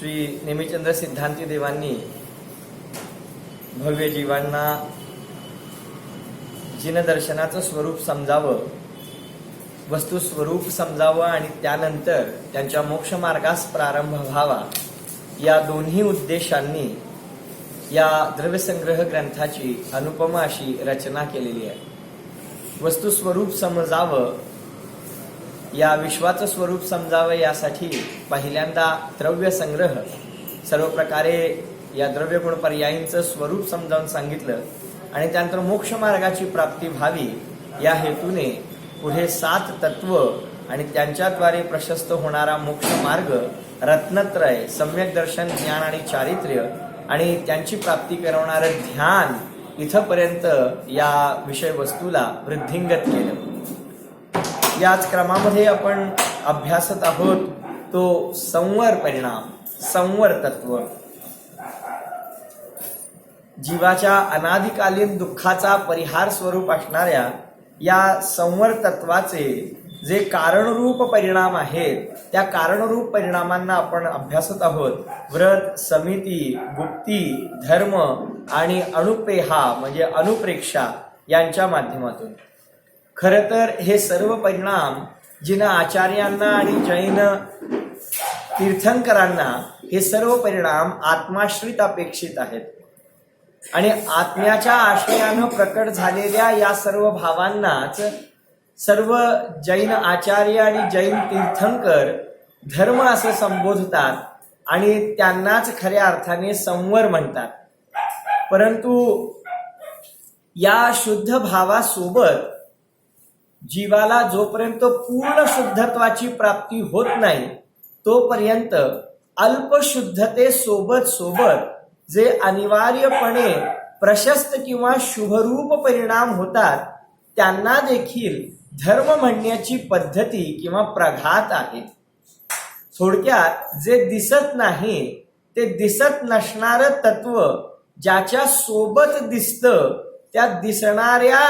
श्री नेमिचंद्र सिद्धांती देवांनी भव्य जीवांना जिनदर्शनाचं स्वरूप समजावं, वस्तुस्वरूप समजावं आणि त्यानंतर त्यांच्या मोक्षमार्गास प्रारंभ व्हावा, या दोन्ही उद्देशांनी या द्रव्यसंग्रह ग्रंथाची अनुपम अशी रचना केलेली आहे. वस्तुस्वरूप समजावं, या विश्वाचं स्वरूप समजावं यासाठी पहिल्यांदा द्रव्य संग्रह सर्व प्रकारे या द्रव्यगुण पर्यायींचं स्वरूप समजावून सांगितलं आणि त्यानंतर मोक्ष मार्गाची प्राप्ती व्हावी या हेतूने पुढे 7 तत्व आणि त्यांच्याद्वारे प्रशस्त होणारा मोक्ष मार्ग, रत्नत्रय, सम्यक दर्शन, ज्ञान आणि चारित्र्य आणि त्यांची प्राप्ती करवणारं ध्यान इथपर्यंत या विषय वस्तूला वृद्धिंगत केलं. याच क्रमामध्ये आपण अभ्यासत आहोत तो संवर परिणाम, संवर तत्व. जीवाच्या अनादिकालीन दुःखाचा परिहार स्वरूप असणाऱ्या या संवर तत्वाचे जे कारणरूप परिणाम आहेत, त्या कारणरूप परिणामांना आपण अभ्यासत आहोत. व्रत, समिती, गुप्ती, धर्म आणि अणुपेहा म्हणजे अनुप्रेक्षा यांच्या माध्यमातून. खरं तर हे सर्व परिणाम जिन आचार्यांना आणि जैन तीर्थंकरांना हे सर्व परिणाम आत्माश्रित अपेक्षित आहेत आणि आत्म्याच्या आश्रयानं प्रकट झालेल्या या सर्व भावांनाच सर्व जैन आचार्य आणि जैन तीर्थंकर धर्म असं संबोधतात आणि त्यांनाच खऱ्या अर्थाने संवर म्हणतात. परंतु या शुद्ध भावासोबत जीवाला जोपर्यंत पूर्ण शुद्धत्वाची प्राप्ती होत नाही तोपर्यंत अल्पशुद्धते सोबत सोबत जे अनिवार्यपणे प्रशस्त किंवा शुभरूप परिणाम होतात त्यांना देखील धर्म म्हणण्याची पद्धती किंवा प्रघात आहे. थोडक्यात जे दिसत नाही ते दिसत नसणारं तत्व ज्याच्या सोबत दिसतं त्या दिसणाऱ्या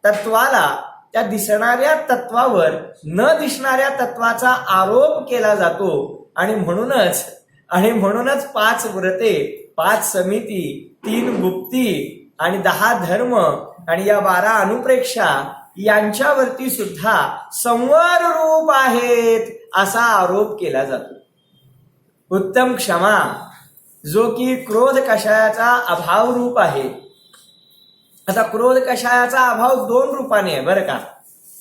तत्वाला, त्या दिसणाऱ्या तत्वावर न दिसणाऱ्या तत्वाचा आरोप केला जातो आणि म्हणूनच 5 व्रते, 5 समिती, 3 गुप्ती आणि 10 धर्म आणि या 12 अनुप्रेक्षा यांच्यावरती सुद्धा संवर रूप आहेत असा आरोप केला जातो. उत्तम क्षमा, जो की क्रोध कषायाचा अभाव रूप आहे. आता क्रोध कषायाचा अभाव 2 रूपाने आहे बरं का,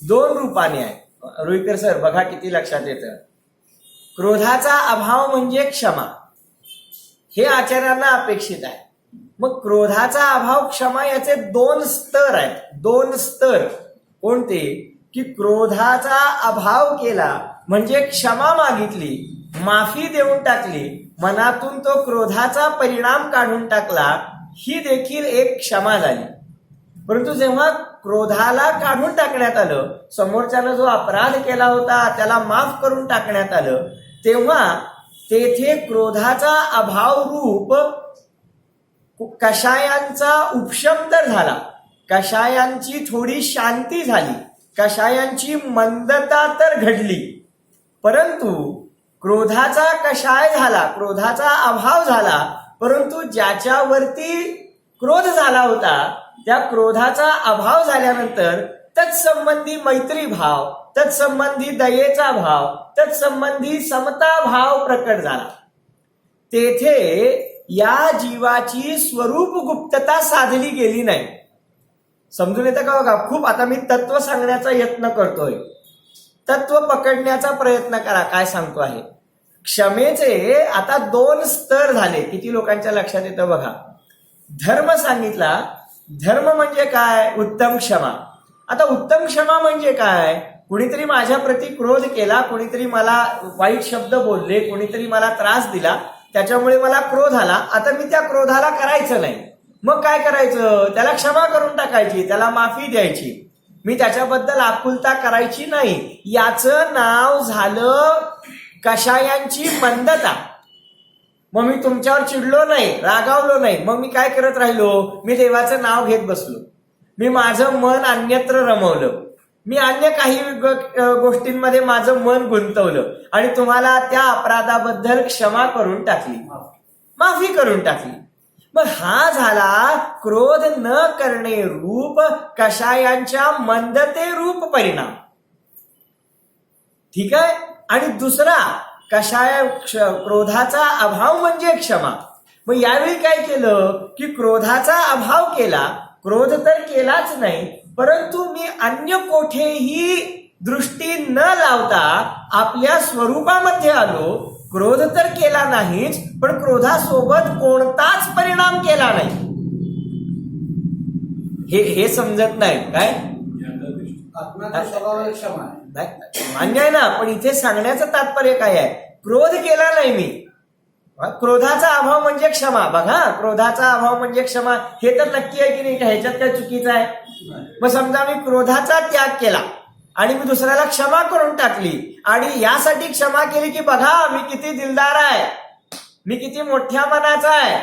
2 रूपाने आहे. रुईकर सर बघा किती लक्षात येतं. क्रोधाचा अभाव म्हणजे क्षमा, हे आचार्यांना अपेक्षित आहे. मग क्रोधाचा अभाव, क्षमा याचे 2 स्तर आहेत. 2 स्तर कोणते? की क्रोधाचा अभाव केला म्हणजे क्षमा मागितली, माफी देऊन टाकली, मनातून तो क्रोधाचा परिणाम काढून टाकला, ही देखील एक क्षमा झाली. परंतु जेव्हा क्रोधाला काढून टाकण्यात आलं, समोरच्यानं जो अपराध केला होता त्याला माफ करून टाकण्यात आलं, तेव्हा तेथे क्रोधाचा अभाव रूप कषायांचा उपशम तर झाला, कषायांची थोडी शांती झाली, कषायांची मंदता तर घडली, परंतु क्रोधाचा कषाय झाला, क्रोधाचा अभाव झाला. परंतु ज्याच्यावरती क्रोध झाला होता त्या क्रोधाचा अभाव झाल्यानंतर तत्संबंधी मैत्री भाव, तत्संबंधी दयेचा भाव, तत्संबंधी समता भाव प्रकट झाला. तेथे या जीवाची स्वरूप गुप्तता साधली गेली नाही. समजून येतं का? बघा, खूप आता मी तत्व सांगण्याचा यत्न करतोय, तत्व पकडण्याचा प्रयत्न करा. काय सांगतो आहे? क्षमेचे आता 2 स्तर झाले. किती लोकांच्या लक्षात येतं बघा. धर्म सांगितला. धर्म म्हणजे काय? उत्तम क्षमा. आता उत्तम क्षमा म्हणजे काय? कुणीतरी माझ्या प्रती क्रोध केला, कुणीतरी मला वाईट शब्द बोलले, कुणीतरी मला त्रास दिला, त्याच्यामुळे मला क्रोध आला. आता मी त्या क्रोधाला करायचं नाही. मग काय करायचं? त्याला क्षमा करून टाकायची, त्याला माफी द्यायची. मी त्याच्याबद्दल आकुलता करायची नाही. याचं नाव झालं कषायांची मंदता. मग मी तुमच्यावर चिडलो नाही, रागावलो नाही. मग मी काय करत राहिलो? मी देवाचं नाव घेत बसलो, मी माझं मन अन्यत्र रमवलं, मी अन्य काही गोष्टींमध्ये माझं मन गुंतवलं आणि तुम्हाला त्या अपराधाबद्दल क्षमा करून टाकली, माफी करून टाकली. मग हा झाला क्रोध न करणे रूप कषायांच्या मंदते रूप परिणाम. ठीक आहे. आणि दुसरा क्रोधाचा अभाव म्हणजे क्षमा. मग यावेळी काय केलं की क्रोधाचा अभाव केला, क्रोध तर केलाच नाही, परंतु मी अन्य कोठेही दृष्टी न लावता आपल्या स्वरूपामध्ये आलो. क्रोध तर केला नाहीच, पण क्रोधासोबत कोणताच परिणाम केला नाही. हे समजत नाही काय? मान्य आहे ना, पण इथे सांगण्याचं तात्पर्य काय आहे? क्रोध केला नाही मी, क्रोधाचा अभाव म्हणजे क्षमा. बघा, क्रोधाचा अभाव म्हणजे क्षमा, हे तर नक्की आहे की नाही? ह्याच्यात काय चुकीचं आहे? मग समजा मी क्रोधाचा त्याग केला आणि मी दुसऱ्याला क्षमा करून टाकली आणि यासाठी क्षमा केली की बघा मी किती दिलदार आहे, मी किती मोठ्या मनाचा आहे,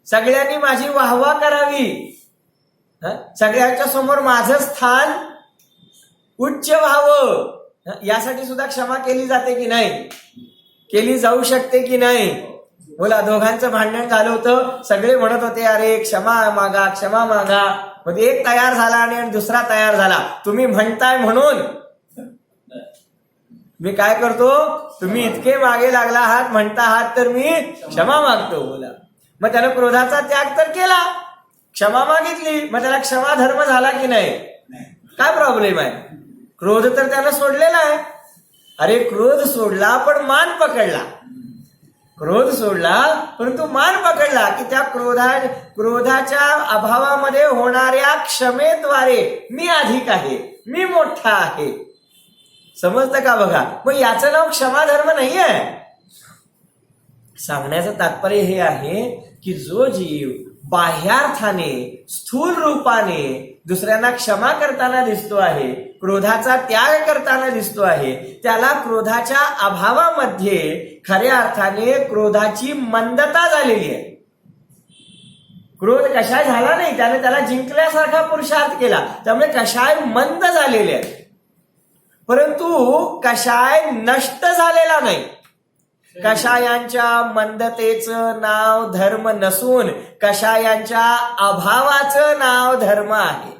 सगळ्यांनी माझी वाहवा करावी, सगळ्यांच्या समोर माझं स्थान उच्च व्हावं, यासाठी सुद्धा क्षमा केली जाते की नाही? केली जाऊ शकते की नाही? बोला. दोघांचं भांडण झालं होतं, सगळे म्हणत होते अरे क्षमा मागा, क्षमा मागा. मग एक तयार झाला आणि दुसरा तयार झाला. तुम्ही म्हणताय म्हणून मी काय करतो, तुम्ही इतके मागे लागला आहात, म्हणता आहात, तर मी क्षमा मागतो. बोला. मग त्यानं क्रोधाचा त्याग तर केला, क्षमा मागितली, मग त्याला क्षमा धर्म झाला की नाही? काय प्रॉब्लेम आहे? क्रोध तर त्यानं सोडलेला आहे. अरे क्रोध सोडला पण मान पकडला, क्रोध सोडला परंतु मान पकडला की त्या क्रोधाच्या अभावामध्ये होणाऱ्या क्षमेद्वारे मी अधिक आहे, मी मोठा आहे. समजतं का? बघा, मग याचं नाव क्षमाधर्म नाही आहे. सांगण्याचं तात्पर्य हे आहे की जो जीव बाह्यार्थाने स्थूल रूपाने दुसऱ्यांना क्षमा करताना दिसतो आहे, क्रोधाचा त्याग करताना दिसतो आहे, त्याला क्रोधाच्या अभावामध्ये खऱ्या अर्थाने क्रोधाची मंदता झालेली आहे. क्रोध कषाय झाला नाही, त्याने त्याला जिंकल्यासारखा पुरुषार्थ केला, त्यामुळे कषाय मंद झालेले आहे. परंतु कषाय नष्ट झालेला नाही. कषायांच्या मंदतेचं नाव धर्म नसून कषायांच्या अभावाचं नाव धर्म आहे.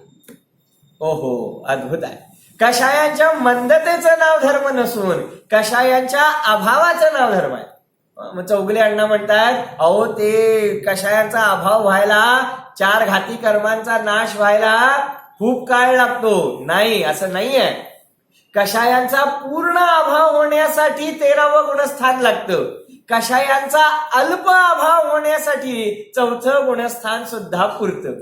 ओहो, अद्भुत आहे. कषायांच्या मंदतेचं नाव धर्म नसून कषायांच्या अभावाचं नाव धर्म आहे. मग चौगले अण्णा म्हणतात, अहो ते कषायांचा अभाव व्हायला, 4 घाती कर्मांचा नाश व्हायला खूप काळ लागतो. नाही, असं नाही आहे. कषायांचा पूर्ण अभाव होण्यासाठी 13वं गुणस्थान लागतं. कषायांचा अल्प अभाव होण्यासाठी 4थं गुणस्थान सुद्धा पुरतं.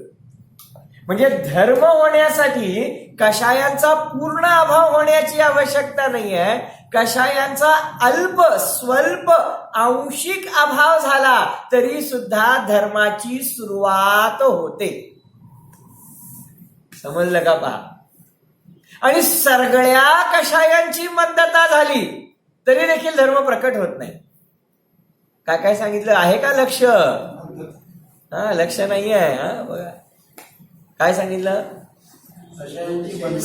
म्हणजे धर्म होण्यासाठी कषायांचा पूर्ण अभाव होण्याची आवश्यकता नाहीये. कषायांचा अल्प स्वल्प आंशिक अभाव झाला तरी सुद्धा धर्माची सुरुवात होते. समजलं का? पहा. आणि सगळ्या कषायांची मंदता झाली तरी देखील धर्म प्रकट होत नाही. काय काय सांगितलं आहे का? लक्ष लक्ष नाही आहे. बघा काय सांगितलं.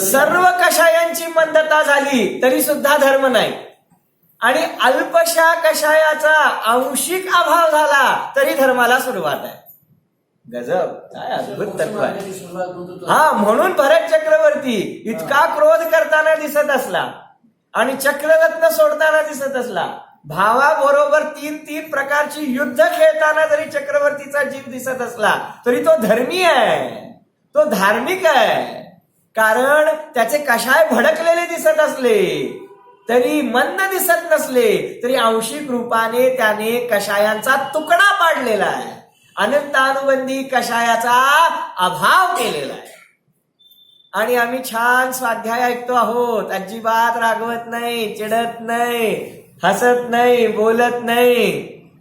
सर्व कषायांची मंदता झाली तरी सुद्धा धर्म नाही, आणि अल्पशा कषायाचा आंशिक अभाव झाला तरी धर्माला सुरुवात आहे. गजब, काय अद्भुत तत्व आहे. म्हणून भरत चक्रवर्ती इतका क्रोध करताना दिसत असला आणि चक्ररत्न सोडताना दिसत असला, भावाबरोबर 3 प्रकारची युद्ध खेळताना जरी चक्रवर्तीचा जीव दिसत असला तरी तो धर्मी आहे, तो धार्मिक आहे. कारण त्याचे कषाय भडकलेले दिसत असले तरी, मंद दिसत नसले तरी आंशिक रूपाने त्याने कषायांचा तुकडा पाडलेला आहे, अनंतानुबंधी कषायाचा अभाव केलेला आहे. आणि आम्ही छान स्वाध्याय ऐकतो आहोत, अजिबात रागवत नाही, चिडत नाही, हसत नाही, बोलत नाही,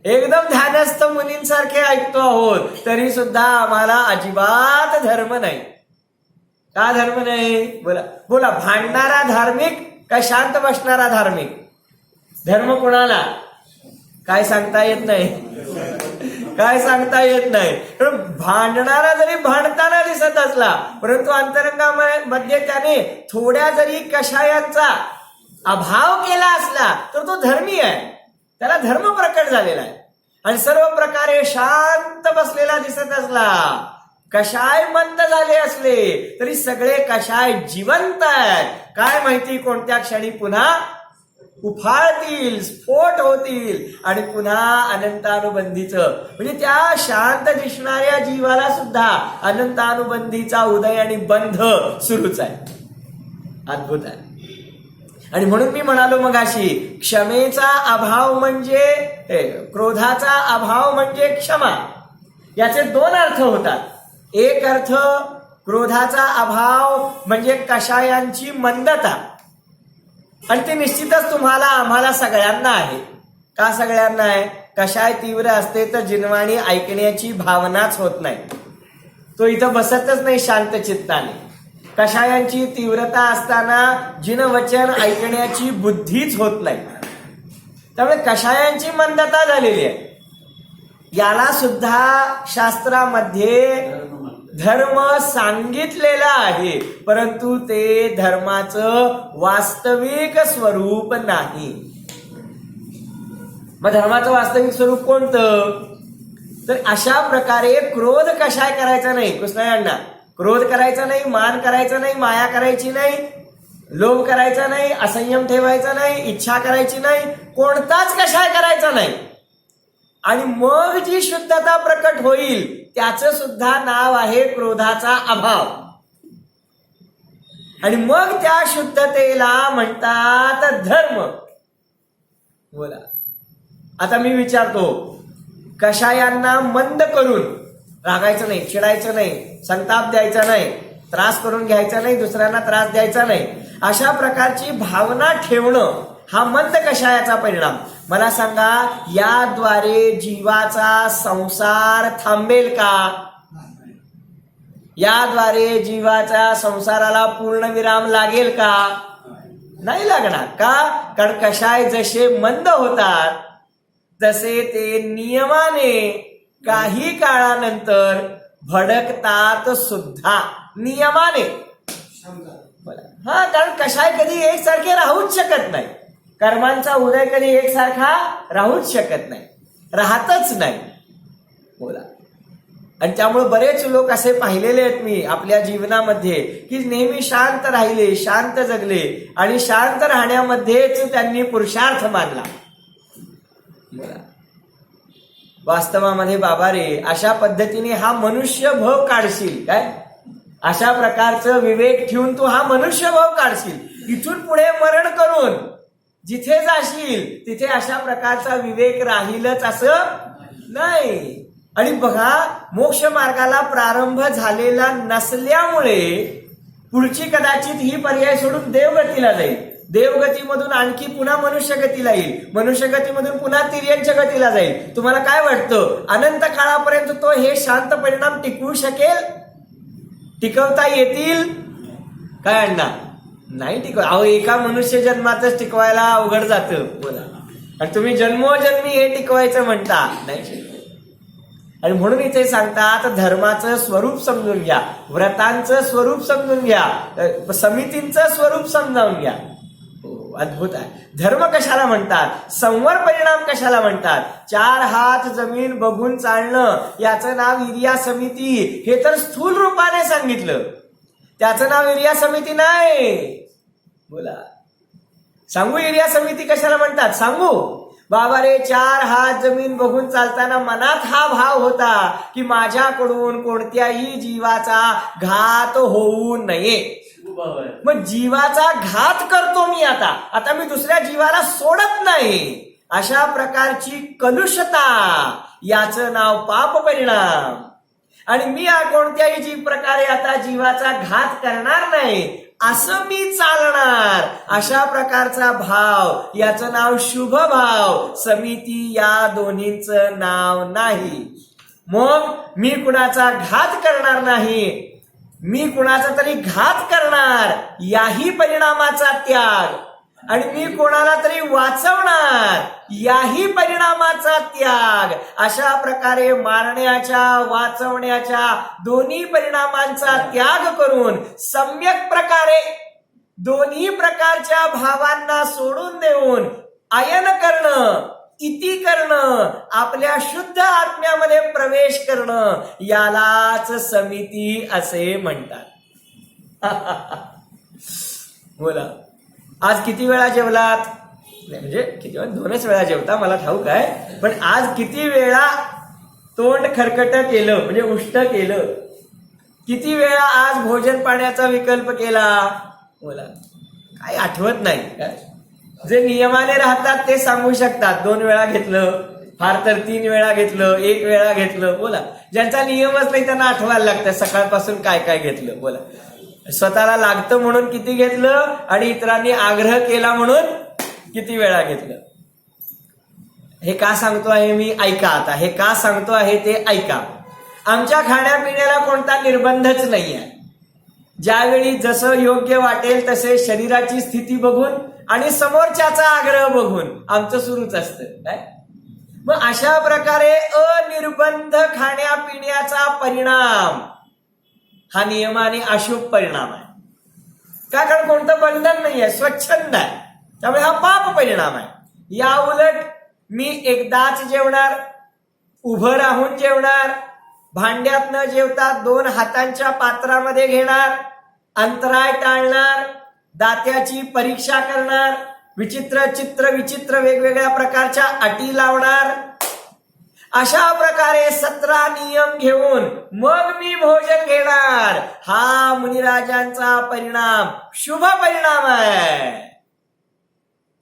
एकदम ध्यानस्थ मुनींसारखे ऐकतो आहोत, तरी सुद्धा आम्हाला अजिबात धर्म नाही. का धर्म नाही? बोला बोला. भांडणारा धार्मिक का शांत बसणारा धार्मिक? धर्म कोणाला काय सांगता येत नाही. काय सांगता येत नाही. पण भांडणारा जरी भांडताना दिसत असला, परंतु अंतरंगामध्ये त्याने थोड्या जरी कषायांचा अभाव केला असला तर तो धर्मी आहे, त्याला धर्म प्रकट झालेला आहे. आणि सर्व प्रकारे शांत बसलेला दिसत असला, कषाय मंद झाले असले तरी सगळे कषाय जिवंत आहेत. काय माहिती कोणत्या क्षणी पुन्हा उफाळतील, स्फोट होतील आणि पुन्हा अनंतानुबंधीचं, म्हणजे त्या शांत दिसणाऱ्या जीवाला सुद्धा अनंतानुबंधीचा उदय आणि बंध सुरूच आहे. अद्भुत आहे. आणि म्हणून मी म्हणालो मगाशी, क्षमेचा अभाव म्हणजे क्रोधाचा अभाव म्हणजे क्षमा. याचे दोन अर्थ होतात. एक अर्थ क्रोधाचा अभाव म्हणजे कषायांची मंदता, आणि ते निश्चितच तुम्हाला आम्हाला सगळ्यांना आहे. का सगळ्यांना आहे? कषाय तीव्र असते तर जिनवाणी ऐकण्याची भावनाच होत नाही, तो इथं बसतच नाही शांत चित्ताने. कषायांची तीव्रता असताना जिनवचन ऐकण्याची बुद्धीच होत नाही. त्यामुळे कषायांची मंदता झालेली आहे. याला सुद्धा शास्त्रामध्ये धर्म सांगितलेला आहे, परंतु ते धर्माचं वास्तविक स्वरूप नाही. मग धर्माचं वास्तविक स्वरूप कोणतं? तर अशा प्रकारे क्रोध कषाय करायचा नाही. कृष्णायांना क्रोध करायचा नाही, मान करायचा नाही, माया करायची नाही, लोभ करायचा नाही, असंयम ठेवायचा नाही, इच्छा करायची नाही, कोणताच कषाय करायचा नाही. आणि मग जी शुद्धता प्रकट होईल त्याचं सुद्धा नाव आहे क्रोधाचा अभाव. आणि मग त्या शुद्धतेला म्हणतात धर्म. बोला, आता मी विचारतो, कषायांना मंद करून रागायचं नाही, चिडायचं नाही, संताप द्यायचा नाही, त्रास करून घ्यायचा नाही, दुसऱ्यांना त्रास द्यायचा नाही, अशा प्रकारची भावना ठेवणं हा मंद कषायाचा परिणाम. मला सांगा, याद्वारे जीवाचा संसार थांबेल का? याद्वारे जीवाच्या संसाराला पूर्णविराम लागेल का? नाही लागणार. का? कारण कषाय जसे मंद होतात तसे ते नियमाने काही काळानंतर भडकतात सुद्धा. नियमाने. हा, कारण कषाय कधी एकसारखे राहूच शकत नाही. कर्मांचा उदय कधी एकसारखा राहूच शकत नाही, राहतच नाही. बोला. आणि त्यामुळे बरेच लोक असे पाहिलेले आहेत मी आपल्या जीवनामध्ये की नेहमी शांत राहिले, शांत जगले आणि शांत राहण्यामध्येच त्यांनी पुरुषार्थ मानला. बोला. वास्तवामध्ये बाबा रे, अशा पद्धतीने हा मनुष्य भव काढशील काय? अशा प्रकारचं विवेक ठेवून तू हा मनुष्य भव काढशील. इथून पुढे मरण करून जिथे जाशील तिथे अशा प्रकारचा विवेक राहीलच असं नाही. आणि बघा, मोक्ष मार्गाला प्रारंभ झालेला नसल्यामुळे पुढची कदाचित ही पर्याय सोडून देवगतीला जाईल. देवगतीमधून आणखी पुन्हा मनुष्यगतीला येईल, मनुष्यगतीमधून पुन्हा तिर्यंच्या गतीला जाईल. तुम्हाला काय वाटतं, अनंत काळापर्यंत तो हे शांत परिणाम टिकवू शकेल? टिकवता येतील काय अण्णा? नाही टिकव. अहो, एका मनुष्य जन्मातच टिकवायला अवघड जातं. बोला. आणि तुम्ही जन्मोजन्मी हे टिकवायचं म्हणता, नाही. आणि म्हणून इथे सांगतात, धर्माचं स्वरूप समजून घ्या, व्रतांचं स्वरूप समजून घ्या, समितींचं स्वरूप समजावून घ्या. अद्भुत आहे. धर्म कशाला म्हणतात? संवर परिणाम कशाला म्हणतात? 4 हात जमीन बघून चालणं याचं नाव इरिया समिती. हे तर स्थूल रूपाने सांगितलं, त्याचं नाव इरिया समिती नाही. बोला. सांगू इरिया समिती कशाला म्हणतात? सांगू. बाबा रे, 4 हात जमीन बघून चालताना मनात हा भाव होता की माझ्याकडून कोणत्याही जीवाचा घात होऊ नये. मग जीवाचा घात करतो मी, आता मी दुसऱ्या जीवाला सोडत नाही. अशा प्रकारची कलुषता, याचं नाव पाप परिणाम. आणि मी कोणत्याही प्रकारे आता जीवाचा घात करणार नाही असं मी चालणार, अशा प्रकारचा भाव, याचं नाव शुभ भाव. समिती या दोन्हींचं नाव नाही. मग मी कुणाचा घात करणार नाही, मी कुणाचा तरी घात करणार, याही परिणामाचा त्याग. आणि मी कोणाला तरी वाचवणार, याही परिणामाचा त्याग. अशा प्रकारे मारण्याच्या वाचवण्याच्या दोन्ही परिणामांचा त्याग करून सम्यक प्रकारे दोन्ही प्रकारच्या भावांना सोडून देऊन आयन करणं, इति करणं, आपल्या शुद्ध आत्म्यामध्ये प्रवेश करणं, यालाच समिती असे म्हणतात. बोला, आज किती वेळा जेवलात? म्हणजे किती वेळा? 2च वेळा जेवता, मला ठाऊक आहे. पण आज किती वेळा तोंड खरकट केलं, म्हणजे उष्ट केलं? किती वेळा आज भोजन पाण्याचा विकल्प केला? बोला, काही आठवत नाही काय? जे नियमाने राहतात ते सांगू शकतात. 2 वेळा घेतलं, फार तर 3 वेळा घेतलं, 1 वेळा घेतलं. बोला, ज्यांचा नियमच नाही त्यांना आठवायला लागतं सकाळपासून काय काय घेतलं. बोला, स्वतःला लागतं म्हणून किती घेतलं आणि इतरांनी आग्रह केला म्हणून किती वेळा घेतलं. हे का सांगतो आहे मी? ऐका. आता हे का सांगतो आहे ते ऐका. आमच्या खाण्यापिण्याला कोणता निर्बंधच नाही आहे. ज्यावेळी जसं योग्य वाटेल तसे शरीराची स्थिती बघून आणि समोरच्याचा आग्रह बघून आमचं सुरूच असतं काय. मग अशा प्रकारे अनिर्बंध खाण्यापिण्याचा परिणाम हा नियमाने अशुभ परिणाम आहे. का? कारण कोणतं बंधन नाही आहे, स्वच्छंद आहे. त्यामुळे हा पाप परिणाम आहे. या उलट मी एकदाच जेवणार, उभं राहून जेवणार, भांड्यात न जेवता 2 हातांच्या पात्रामध्ये घेणार, अंतराय टाळणार, दात्याची परीक्षा करणार, विचित्र वेगवेगळ्या प्रकारच्या अटी लावणार. अशा प्रकारे 17 नियम घेऊन मग मी भोजन घेणार. हा मुनिराजांचा परिणाम शुभ परिणाम आहे.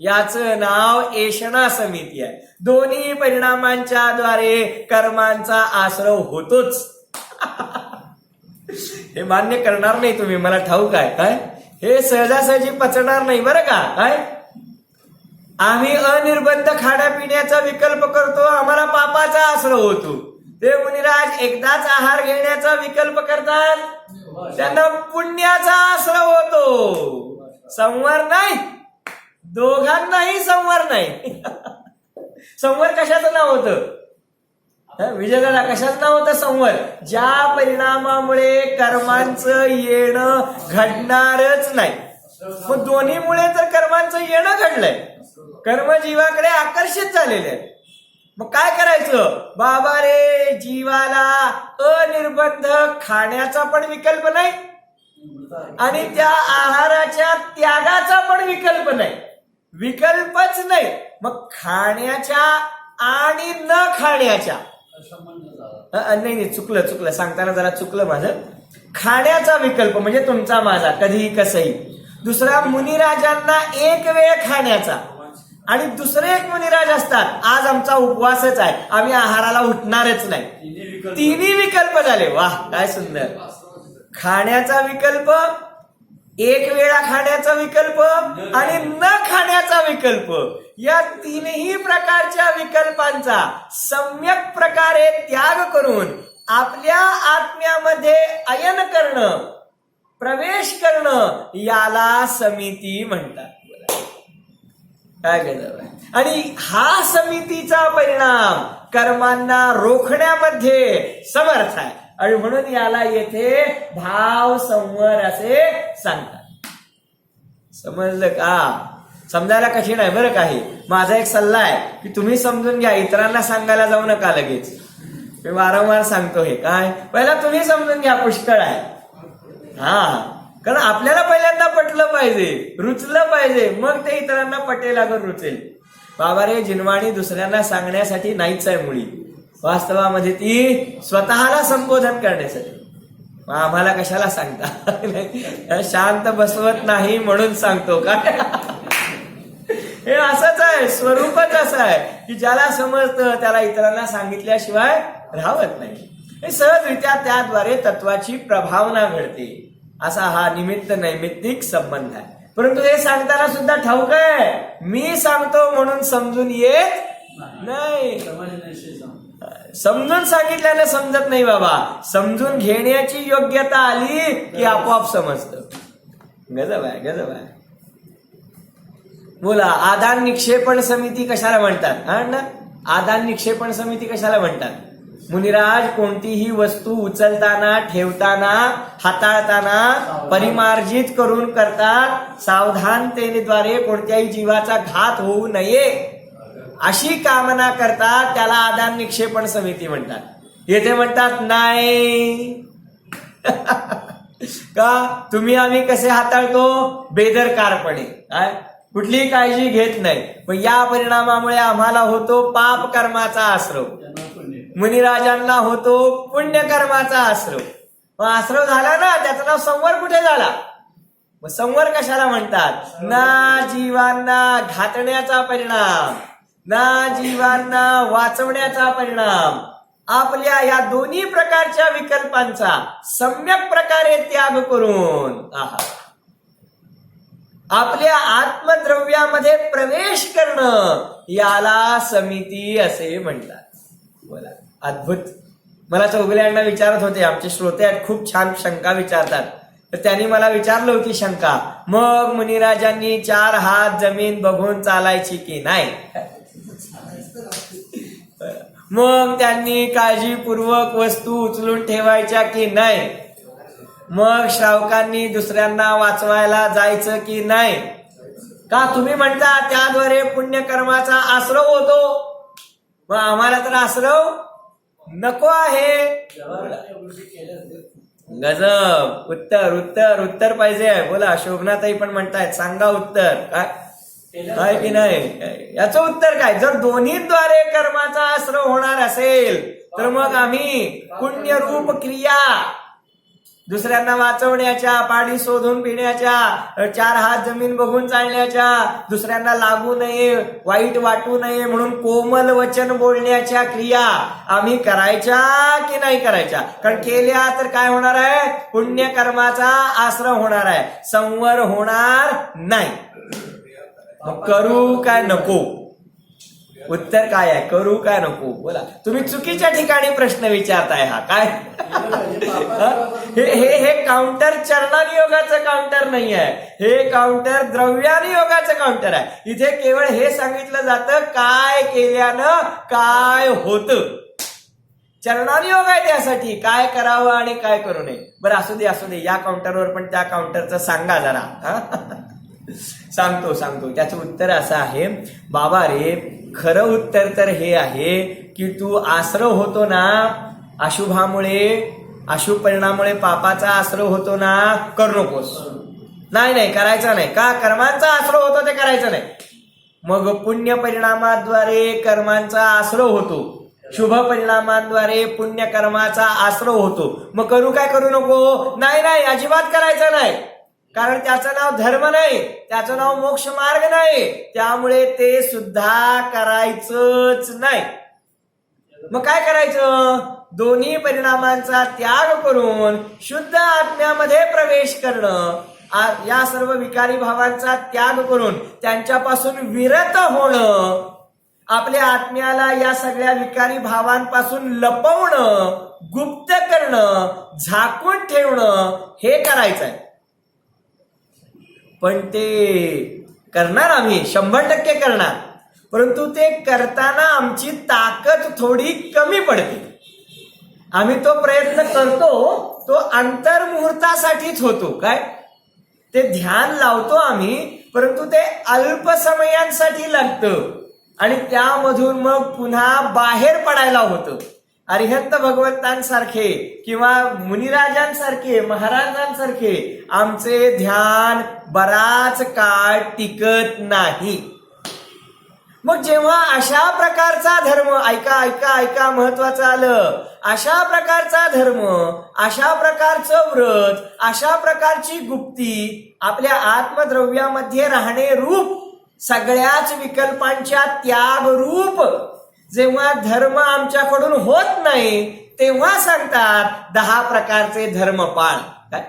याचं नाव एषणा समिती आहे. दोन्ही परिणामांच्या द्वारे कर्मांचा आश्रव होतोच. हे मान्य करणार नाही तुम्ही, मला ठाऊक आहे काय. हे सहजासहजी पचणार नाही बरं का काय. आम्ही अनिर्बंध खाण्यापिण्याचा विकल्प करतो, आम्हाला पापाचा आश्रय होतो. ते मुनिराज एकदाच आहार घेण्याचा विकल्प करतात, त्यांना पुण्याचा आश्रय होतो. संवर नाही, दोघांनाही संवर नाही. संवर कशाचं नाव होतं? विजयदादा कशाचं नाव होतं? संवर. ज्या परिणामामुळे कर्मांचं येणं घडणारच नाही. मग दोन्हीमुळे तर कर्मांचं येणं घडलंय, कर्म जीवाकडे आकर्षित झालेले आहेत. मग काय करायचं? बाबा रे, जीवाला अनिर्बंध खाण्याचा पण विकल्प नाही आणि त्या आहाराच्या त्यागाचा पण विकल्प नाही, विकल्पच नाही. मग खाण्याच्या आणि न खाण्याच्या, नाही चुकलं सांगताना जरा चुकलं माझं. खाण्याचा विकल्प म्हणजे तुमचा माझा कधीही कसंही. दुसरा, मुनिराजांना एक वेळ खाण्याचा, आणि दुसरे एक मुनिराज असतात, आज आमचा उपवासच आहे, आम्ही आहाराला उठणारच नाही. तिन्ही विकल्प झाले. वाह, काय सुंदर. खाण्याचा विकल्प, एक वेळा खाण्याचा विकल्प आणि न खाण्याचा विकल्प, या तीनही प्रकारच्या विकल्पांचा सम्यक प्रकारे त्याग करून आपल्या आत्म्यामध्ये अयन करणं, प्रवेश करणं, याला समिती म्हणतात. काय गजब आहे. आणि हा समितीचा परिणाम कर्मांना रोखण्यामध्ये समर्थ आहे. आणि म्हणून याला येथे भाव संवर असे सांगतात. समजलं का? समजायला कठीण आहे बरं काही. माझा एक सल्ला आहे की तुम्ही समजून घ्या, इतरांना सांगायला जाऊ नका लगेच. मी वारंवार सांगतो हे काय, पहिला तुम्ही समजून घ्या, पुष्कळ आहे. कारण आपल्याला पहिल्यांदा पटलं पाहिजे, रुचलं पाहिजे, मग ते इतरांना पटेल अगर रुचेल. बाबा रे, जिनवाणी दुसऱ्यांना सांगण्यासाठी नाहीच आहे मुळी, वास्तवामध्ये ती स्वतःला संबोधन करण्यासाठी. आम्हाला कशाला सांगता? शांत बसवत नाही म्हणून सांगतो काय? हे असंच आहे, स्वरूपच असं आहे की ज्याला समजतं त्याला इतरांना सांगितल्याशिवाय राहत नाही. हे सहजरित्या त्याद्वारे तत्वाची प्रभावना घडते. असा हा निमित्त नैमित्तिक संबंध आहे. परंतु हे सांगताना सुद्धा ठाऊक आहे, मी सांगतो म्हणून समजून येत नाही. समजून सांगितल्याने समजत नाही बाबा. समजून घेण्याची योग्यता आली की आपोआप समजतं. गजब आहे, गजब आहे. बोला, आदान निक्षेपण समिती कशाला म्हणतात? हा ना, आदान निक्षेपण समिती कशाला म्हणतात? मुनिराज, कोणतीही वस्तू उचलताना, ठेवताना, हाताळताना परिमार्जित करून करतात, सावधानतेद्वारे कोणत्याही जीवाचा घात होऊ नये अशी कामना करतात, त्याला आदान निक्षेपण समिती म्हणतात. येथे म्हणतात नाही. का? तुम्ही आम्ही कसे हाताळतो? बेदरकारपणे, काय कुठलीही काळजी घेत नाही. पण या परिणामामुळे आम्हाला होतो पाप कर्माचा आश्रव, मुनिराजांना होतो पुण्यकर्माचा आश्रव. मग आश्रव झाला ना, त्याचं नाव संवर कुठे झाला? मग संवर कशाला म्हणतात? ना जीवांना घातण्याचा परिणाम, ना जीवांना वाचवण्याचा परिणाम, आपल्या या दोन्ही प्रकारच्या विकल्पांचा सम्यक प्रकारे त्याग करून आपल्या आत्मद्रव्यामध्ये प्रवेश करणं, याला समिती असे म्हणतात. बोला, अद्भुत. मला चौगुले विचारत होते, आमचे श्रोते आहेत, खूप छान शंका विचारतात. तर त्यांनी मला विचारलं होती शंका, मग मुनिराजांनी 4 हात जमीन बघून चालायची की नाही? मग त्यांनी काळजीपूर्वक वस्तू उचलून ठेवायच्या की नाही? मग श्रावकांनी दुसऱ्यांना वाचवायला जायचं की नाही? का? तुम्ही म्हणता त्याद्वारे पुण्यकर्माचा आश्रव होतो. मग आम्हाला तर आश्रव नको आहे. गजब. उत्तर उत्तर उत्तर पाहिजे. बोला, शोभनाताई पण म्हणतायत, सांगा उत्तर. काय की नाही? याचं उत्तर काय? जर दोन्हीद्वारे कर्माचा आश्रव होणार असेल तर मग आम्ही पुण्यरूप क्रिया, दुसऱ्यांना वाचवण्याच्या, पाणी शोधून पिण्याच्या, 4 हात जमीन बघून चालण्याच्या, दुसऱ्यांना लागू नये, वाईट वाटू नये म्हणून कोमल वचन बोलण्याच्या क्रिया आम्ही करायच्या की नाही करायच्या? कारण केल्या तर काय होणार आहे? पुण्यकर्माचा आश्रव होणार आहे, संवर होणार नाही. मग करू काय नको? उत्तर काय आहे? करू काय नको? बोला. तुम्ही चुकीच्या ठिकाणी प्रश्न विचारताय. हा काय? हे काउंटर चरणानियोगाचं काउंटर नाही आहे, हे काउंटर द्रव्यानियोगाचं काउंटर आहे. इथे केवळ हे सांगितलं जातं काय केल्यानं काय होतं. चरणानियोग आहे त्यासाठी, काय करावं आणि काय करू नये. बरं, असू दे या काउंटरवर पण त्या काउंटरचं सांगा जरा. सांगतो. त्याचं उत्तर असं आहे, बाबा रे, खरं उत्तर तर हे आहे की तू आश्रव होतो ना अशुभामुळे, अशुभ परिणामामुळे पापाचा आश्रव होतो ना, करू नकोस. नाही करायचा नाही. का? कर्मांचा आश्रव होतो ते करायचं नाही. मग पुण्य परिणामाद्वारे कर्मांचा आश्रव होतो, शुभ परिणामांद्वारे पुण्यकर्माचा आश्रव होतो. मग करू काय? करू नको. नाही अजिबात करायचं नाही. कारण त्याचं नाव धर्म नाही, त्याचं नाव मोक्ष मार्ग नाही, त्यामुळे ते सुद्धा करायचंच नाही. मग काय करायचं? दोन्ही परिणामांचा त्याग करून शुद्ध आत्म्यामध्ये प्रवेश करणं, या सर्व विकारी भावांचा त्याग करून त्यांच्यापासून विरत होणं, आपल्या आत्म्याला या सगळ्या विकारी भावांपासून लपवणं, गुप्त करणं, झाकून ठेवणं, हे करायचं आहे. पण ते करणार आम्ही 100% करणार, परंतु ते करताना आमची ताकद थोडी कमी पडते. आम्ही तो प्रयत्न करतो, तो अंतर्मुहूर्तासाठीच होतो. काय? ते ध्यान लावतो आम्ही, परंतु ते अल्प समयांसाठी लागतं आणि त्यामधून मग पुन्हा बाहेर पडायला होतं. अरिहंत भगवंतांसारखे किंवा मुनिराजांसारखे, महाराजांसारखे आमचे ध्यान बराच काळ टिकत नाही. मग जेव्हा अशा प्रकारचा धर्म, ऐका महत्वाचं आलं, अशा प्रकारचा धर्म, अशा प्रकारचं व्रत, अशा प्रकारची गुप्ती, आपल्या आत्मद्रव्यामध्ये राहणे रूप, सगळ्याच विकल्पांच्या त्याग रूप जेव्हा धर्म आमच्याकडून होत नाही, तेव्हा सांगतात 10 प्रकारचे धर्म पाळ. काय?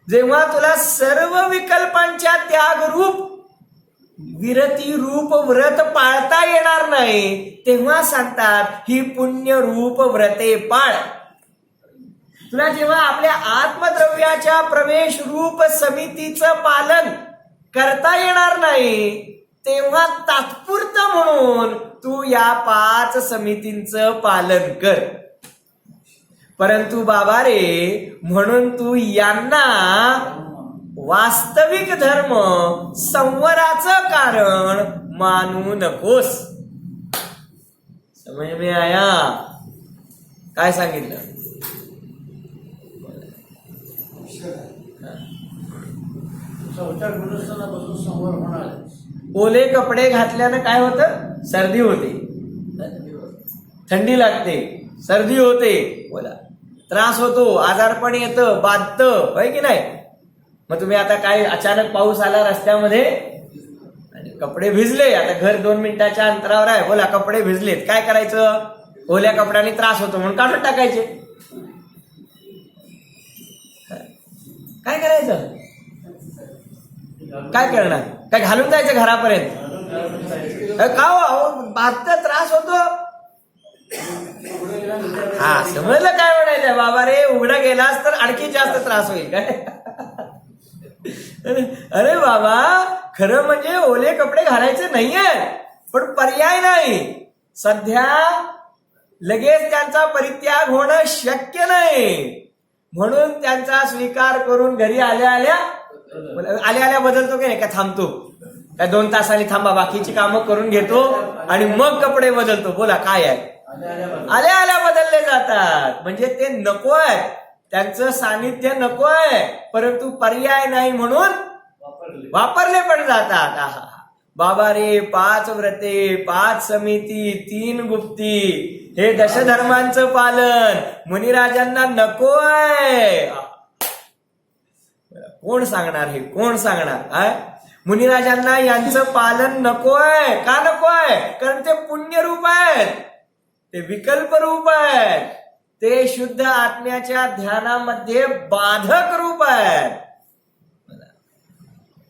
जेव्हा तुला सर्व विकल्पांच्या त्याग रूप, विरती रूप व्रत पाळता येणार नाही, तेव्हा सांगतात ही पुण्य रूप व्रते पाळ. तुला जेव्हा आपल्या आत्मद्रव्याच्या प्रवेश रूप समितीचं पालन करता येणार नाही, तेव्हा तात्पुरतं म्हणून तू या 5 समितींचं पालन कर. परंतु बाबा रे, म्हणून तू यांना वास्तविक धर्म संवराचं कारण मानू नकोस. समज में आया? काय सांगितलं? ओले कपडे घातल्यानं काय होतं? सर्दी होते, थंडी लागते, सर्दी होते, बोला त्रास होतो, आजारपण येतं, बाधतं, होय की नाही? मग तुम्ही आता काय, अचानक पाऊस आला रस्त्यामध्ये आणि कपडे भिजले, आता घर 2 मिनिटाच्या अंतरावर आहे, बोला कपडे भिजलेत, काय करायचं? ओल्या कपड्यांनी त्रास होतो म्हणून काढून टाकायचे. काय करायचं? काय करणार? काय घालून जायचं घरापर्यंत? का हो, बाधतं, त्रास होतो. हा, समजलं काय म्हणायचं? बाबा रे, उघडा गेलास तर आणखी जास्त त्रास होईल काय? अरे बाबा, खरं म्हणजे ओले कपडे घालायचे नाहीये, पण पर्याय नाही. सध्या लगेच त्यांचा परित्याग होणं शक्य नाही, म्हणून त्यांचा स्वीकार करून घरी आल्या आल्या बदलतो की नाही? का थांबतो? काय 2 तासांनी थांबा, बाकीची कामं करून घेतो आणि मग कपडे बदलतो. बोला काय आहे? आल्या बदलले जातात. म्हणजे ते नको आहे, त्यांचं सानिध्य नको आहे, परंतु पर्याय नाही म्हणून वापरले पण जातात. आहा बाबा रे, 5 व्रते, 5 समिती, 3 गुप्ती, हे दशधर्मांचं पालन मुनिराजांना नको आहे. कोण सांगणार? हे कोण सांगणार? मुनिराजांना यांचं पालन नको आहे. का नको आहे? कारण ते पुण्यरूप आहेत, ते विकल्प रूप आहेत, ते शुद्ध आत्म्याच्या ध्यानामध्ये बाधक रूप आहेत.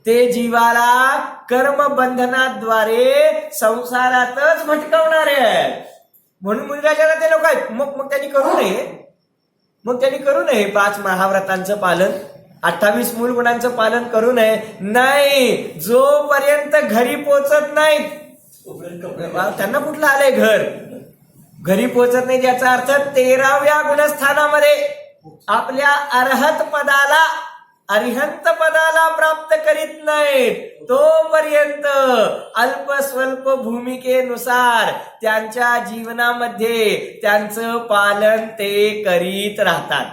ते जीवाला कर्मबंधनाद्वारे संसारातच भटकवणारे आहेत. म्हणून मुनिराजांना ते लोक आहेत. मग त्यांनी करू नये 5 महाव्रतांचं पालन, 28 मूल गुणांचं पालन करू नये. नाही, जोपर्यंत घरी पोचत नाहीत, त्यांना कुठलं आलंय घर? घरी पोचत नाही, ज्याचा अर्थ 13व्या गुणस्थानामध्ये आपल्या अरिहंत पदाला प्राप्त करीत नाहीत, तोपर्यंत अल्प स्वल्प भूमिकेनुसार त्यांच्या जीवनामध्ये त्यांचं पालन ते करीत राहतात.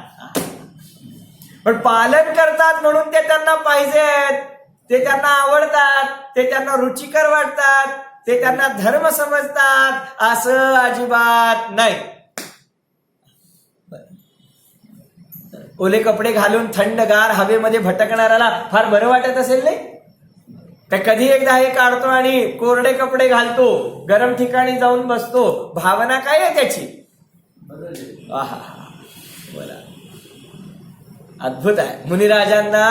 पण पालन करतात म्हणून ते त्यांना पाहिजेत, ते त्यांना आवडतात, ते त्यांना रुचिकर वाटतात, ते त्यांना धर्म समजतात, असं अजिबात नाही. ओले कपडे घालून थंडगार हवेमध्ये भटकणाऱ्याला फार बरं वाटत असेल नाही? काय कधी एकदा हे काढतो आणि कोरडे कपडे घालतो, गरम ठिकाणी जाऊन बसतो, भावना काय आहे त्याची? आहा, बोला, अद्भुत आहे. मुनिराजांना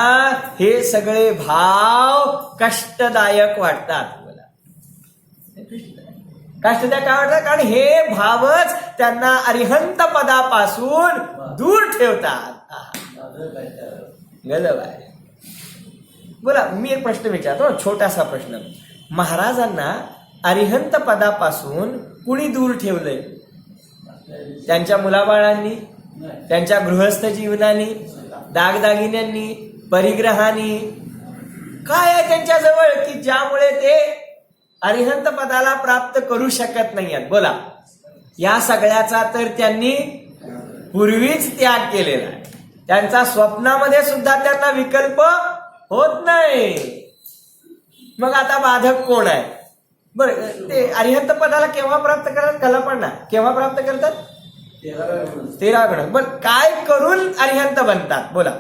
हे सगळे भाव कष्टदायक वाटतात. कष्टदायक काय वाटतात? कारण हे भावच त्यांना अरिहंत पदापासून दूर ठेवतात. गलब आहे. बोला, मी एक प्रश्न विचारतो, छोटासा प्रश्न. महाराजांना अरिहंत पदापासून कुणी दूर ठेवलंय? त्यांच्या मुलाबाळांनी, त्यांच्या गृहस्थ जीवनाने, दागदागिन्यांनी, परिग्रहानी? काय आहे त्यांच्याजवळ की ज्यामुळे ते अरिहंत पदाला प्राप्त करू शकत नाही आहेत? बोला, या सगळ्याचा तर त्यांनी पूर्वीच त्याग केलेला आहे. त्यांचा स्वप्नामध्ये सुद्धा त्यांना विकल्प होत नाही. मग आता बाधक कोण आहे? बरं, ते अरिहंत पदाला केव्हा प्राप्त करतात? कल्पना केव्हा प्राप्त करतात? 13 गुण. बर, काय करून अरिहंत बनतात? बोला,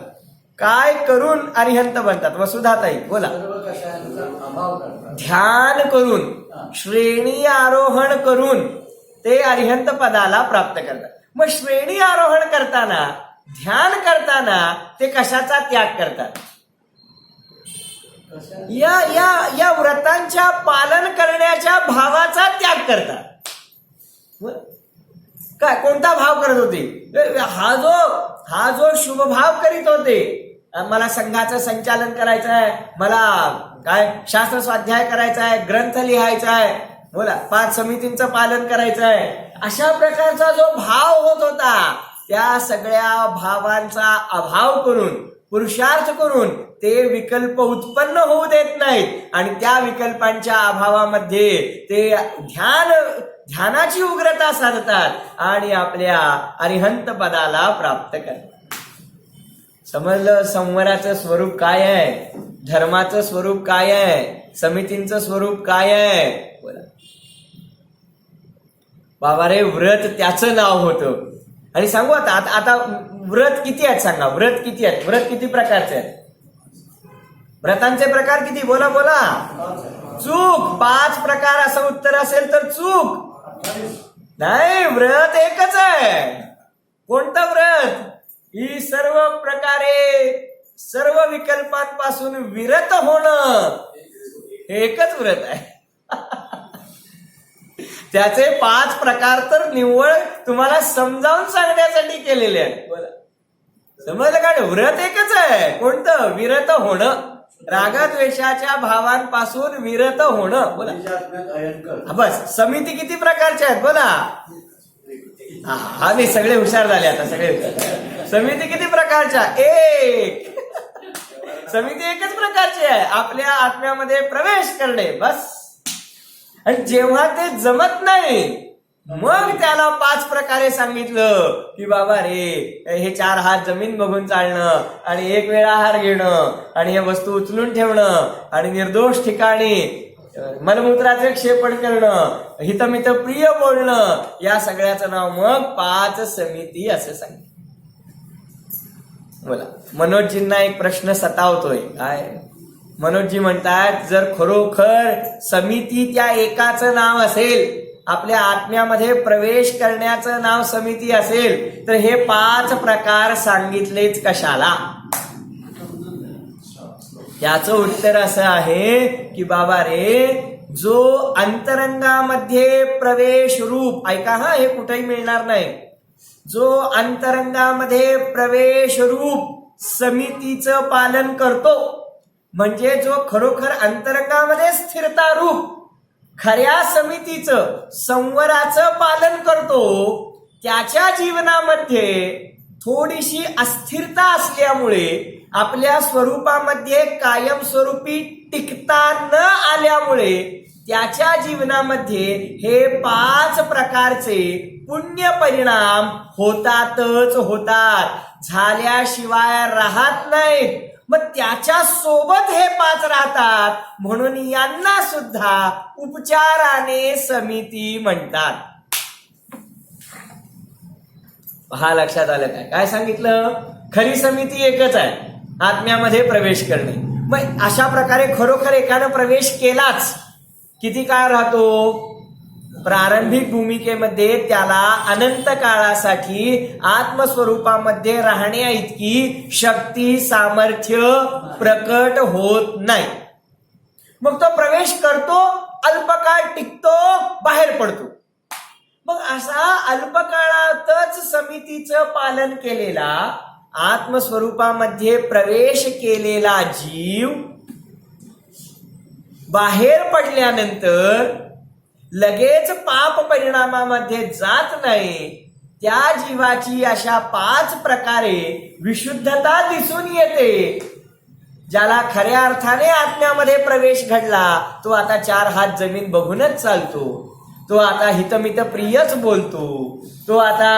काय करून अरिहंत बनतात? वसुधाताई बोला. ध्यान करून, श्रेणी आरोहण करून ते अरिहंत पदाला प्राप्त करतात. मग श्रेणी आरोहण करताना, ध्यान करताना ते कशाचा त्याग करतात? या व्रतांच्या पालन करण्याच्या भावाचा त्याग करतात. काय, कोणता भाव करत होते? हा जो शुभ भाव करीत होते, मला संघाचं संचालन करायचं आहे, मला काय शास्त्र स्वाध्याय करायचा आहे, ग्रंथ लिहायचा आहे, बोला 5 समितींचं पालन करायचं आहे, अशा प्रकारचा जो भाव होत होता, त्या सगळ्या भावांचा अभाव करून, पुरुषार्थ करून ते विकल्प उत्पन्न होऊ देत नाहीत आणि त्या विकल्पांच्या अभावामध्ये ते ध्यानाची उग्रता साधतात आणि आपल्या अरिहंत पदाला प्राप्त करतात. समजलं संवराचं स्वरूप काय आहे, धर्माचं स्वरूप काय आहे, समितींचं स्वरूप काय आहे. बोला बाबा रे, व्रत त्याचं नाव होतं. आणि सांगू आता व्रत किती आहेत सांगा, व्रत किती आहेत, व्रत किती प्रकारचे आहेत, व्रतांचे प्रकार किती, बोला बोला. चूक 5 प्रकार असं उत्तर असेल तर चूक नाही, व्रत एकच आहे. कोणतं व्रत? ही सर्व प्रकारे सर्व विकल्पांपासून विरत होणं हे एकच व्रत आहे. त्याचे 5 प्रकार तर निव्वळ तुम्हाला समजावून सांगण्यासाठी केलेले आहेत. बोला समजलं का? व्रत एकच आहे. कोणतं? विरत होणं, रागद्वेषाच्या भावांपासून विरत होणं. बोला बस. समिती किती प्रकारच्या आहेत बोला. हा नाही, सगळे हुशार झाले आता, सगळे हुशार. समिती किती प्रकारच्या? एक. समिती एकच प्रकारची आहे, आपल्या आत्म्यामध्ये प्रवेश करणे बस. आणि जेव्हा ते जमत नाही मग त्याला 5 प्रकारे सांगितलं की बाबा रे, हे 4 हात जमीन बघून चालणं आणि 1 वेळा आहार घेणं आणि हे वस्तू उचलून ठेवणं आणि निर्दोष ठिकाणी मलमूत्राचे क्षेपण करणं, हितमित प्रिय बोलणं, या सगळ्याचं नाव मग 5 समिती असं सांगितलं. बोला मनोजजींना एक प्रश्न सतावतोय. काय? मनोजजी म्हणतात, जर खरोखर समिती त्या एकाचं नाव असेल, आपल्या आत्म्यामध्ये प्रवेश करण्याचं नाव समिती असेल, तर हे 5 प्रकार सांगितलेच कशाला? याचं उत्तर असं आहे की बाबा रे, जो अंतरंगामध्ये प्रवेश रूप, ऐका हा, हे कुठेही मिळणार नाही, जो अंतरंगामध्ये प्रवेश रूप समितीचं पालन करतो, म्हणजे जो खरोखर अंतरंगामध्ये स्थिरता रूप खऱ्या समितीचं, संवराचं पालन करतो, त्याच्या जीवनामध्ये थोडीशी अस्थिरता असल्यामुळे, आपल्या स्वरूपामध्ये कायमस्वरूपी टिकता न आल्यामुळे त्याच्या जीवनामध्ये हे 5 प्रकारचे पुण्य परिणाम होतातच होतात, झाल्याशिवाय राहत नाहीत. मग त्याच्या सोबत हे 5 राहतात, म्हणून यांना सुद्धा उपचाराने समिती म्हणतात. पहा, लक्षात आलं काय? काय सांगितलं? खरी समिती एकच आहे, आत्म्यामध्ये प्रवेश करणे. मग अशा प्रकारे खरोखर एकानं प्रवेश केलाच, किती काळ राहतो? प्रारंभिक भूमिकेमध्ये त्याला अनंत काळासाठी आत्मस्वरूपामध्ये राहण्या इतकी शक्ती, सामर्थ्य प्रकट होत नाही. मग तो प्रवेश करतो, अल्पकाळ टिकतो, बाहेर पडतो. मग असा अल्पकाळातच समितीचं पालन केलेला, आत्मस्वरूपामध्ये प्रवेश केलेला जीव बाहेर पडल्यानंतर लगेच पाप परिणामामध्ये जात नाही. त्या जीवाची अशा 5 प्रकारे विशुद्धता दिसून येते. ज्याला खऱ्या अर्थाने आत्म्यामध्ये प्रवेश घडला, तो आता 4 हात जमीन बघूनच चालतो, तो आता हितमित प्रियच बोलतो, तो आता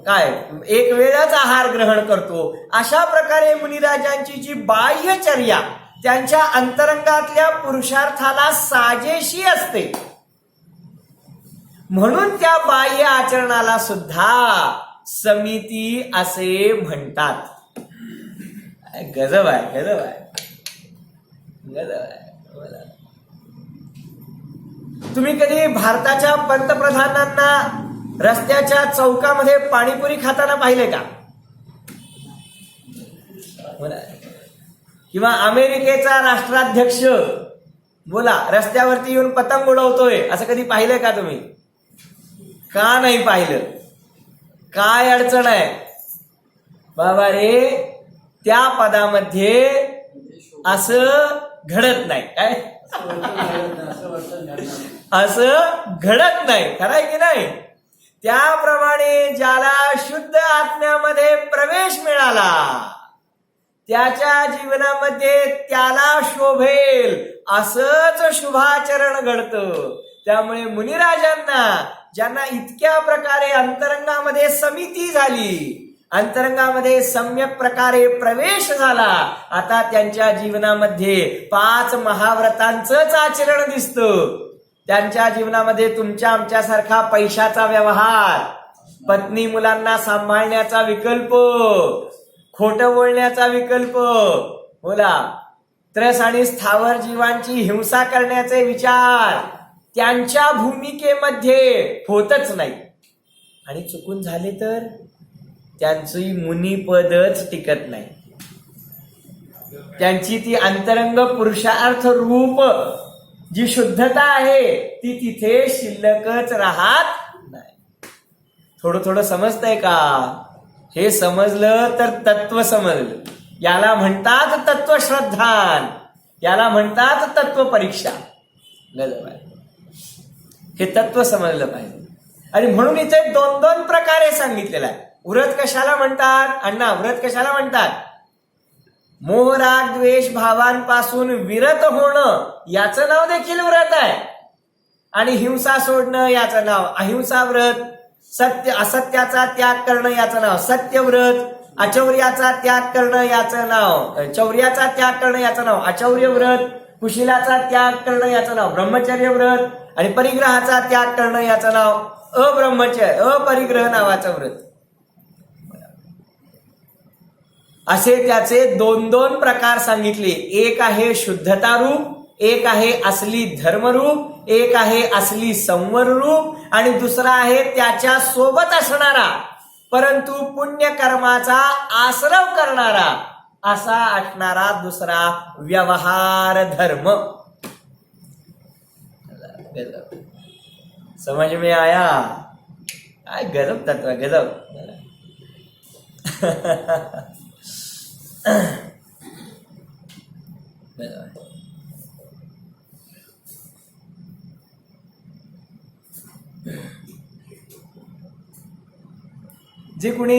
काय 1 वेळच आहार ग्रहण करतो. अशा प्रकारे मुनिराजांची जी बाह्यचर्या त्यांच्या अंतरंगातल्या पुरुषार्थाला साजेशी असते, म्हणून त्या बाह्य आचरणाला सुद्धा समिती असे म्हणतात. गजब आहे, गजब आहे, गजब आहे. तुम्ही कधी भारताच्या पंतप्रधानांना रस्त्याच्या चौकामध्ये पाणीपुरी खाताना पाहिले का? किंवा अमेरिकेचा राष्ट्राध्यक्ष बोला रस्त्यावरती येऊन पतंग उडवतोय, असं कधी पाहिलंय का तुम्ही? का नाही पाहिलं? काय अडचण आहे बाबा रे? त्या पदामध्ये असं घडत नाही. काय असं घडत नाही, खरंय की नाही? त्याप्रमाणे ज्याला शुद्ध आत्म्यामध्ये प्रवेश मिळाला त्याच्या जीवनामध्ये त्याला शोभेल असंच शुभाचरण घडतं. त्यामुळे मुनिराजांना ज्यांना इतक्या प्रकारे अंतरंगामध्ये समिती झाली, अंतरंगामध्ये सम्यक प्रकारे प्रवेश झाला, आता त्यांच्या जीवनामध्ये 5 महाव्रतांचंच आचरण दिसतं. त्यांच्या जीवनामध्ये तुमच्या आमच्यासारखा पैशाचा व्यवहार, पत्नी मुलांना सांभाळण्याचा विकल्प, खोटं बोलण्याचा विकल्प, बोला त्रस आणि स्थावर जीवांची हिंसा करण्याचे विचार त्यांच्या भूमिकेमध्ये होतच नाही. आणि चुकून झाले तर त्यांची मुनिपदच टिकत नाही. त्यांची ती अंतरंग पुरुषार्थ रूप जी शुद्धता आहे ती तिथे शिल्लकच राहत नाही. थोडं थोडं समजतंय का? हे समजलं तर तत्व समजलं. याला म्हणतात तत्वश्रद्धान, याला म्हणतात तत्व परीक्षा. हे तत्व समजलं पाहिजे. आणि म्हणून इथे 2 प्रकारे सांगितलेला आहे. व्रत कशाला म्हणतात अण्णा? व्रत कशाला म्हणतात? मोह राग द्वेष भावांपासून विरत होणं याचं नाव देखील व्रत आहे. आणि हिंसा सोडणं याचं नाव अहिंसा व्रत. सत्य असत्याचा त्याग करणं याचं नाव सत्यव्रत. अचौर्याचा त्याग करणं याचं नाव चौर्याचा त्याग करणं याचं नाव अचौर्य व्रत. कुशिलाचा त्याग करणं याचं नाव ब्रह्मचर्य व्रत. आणि परिग्रहाचा त्याग करणं याचं नाव अपरिग्रह नावाचं व्रत. असे त्याचे 2 प्रकार सांगितले. एक आहे शुद्धता रूप, एक आहे असली धर्मरूप, एक आहे असली संवर रूप, आणि दुसरा आहे त्याच्या सोबत असणारा परंतु पुण्यकर्माचा आश्रव करणारा असा असणारा दुसरा व्यवहार धर्म. समझ में आया? काय गजब तत्व, गजब. जे कुणी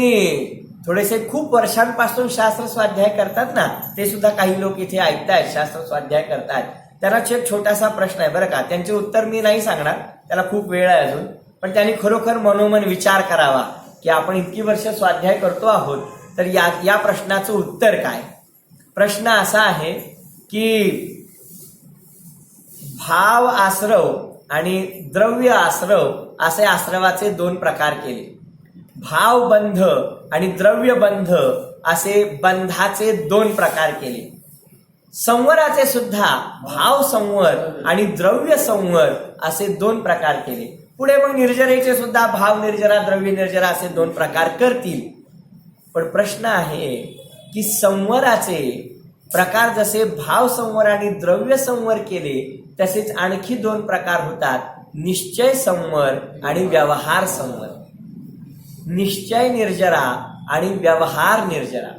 थोडेसे खूप वर्षांपासून शास्त्र स्वाध्याय करतात ना, ते सुद्धा काही लोक इथे ऐकतायत, शास्त्र स्वाध्याय करतायत. त्यांना एक छोटासा प्रश्न आहे बरं का. त्यांचे उत्तर मी नाही सांगणार, त्याला खूप वेळ आहे अजून. पण त्यांनी खरोखर मनोमन विचार करावा की आपण इतकी वर्ष स्वाध्याय करतो आहोत, तर या प्रश्नाचं उत्तर काय? प्रश्न असा आहे की भाव आश्रव आणि द्रव्य आश्रव असे आश्रवाचे 2 प्रकार केले. भावबंध आणि द्रव्यबंध असे बंधाचे 2 प्रकार केले. संवराचे सुद्धा भाव संवर आणि द्रव्य संवर असे 2 प्रकार केले. पुढे मग निर्जरेचे सुद्धा भाव निर्जरा द्रव्य निर्जरा असे 2 प्रकार करतील. पण प्रश्न आहे की संवराचे प्रकार जसे भाव संवर आणि द्रव्य संवर केले तसेच आणखी 2 प्रकार होतात, निश्चय संवर आणि व्यवहार संवर. निश्चय निर्जरा आणि व्यवहार निर्जरा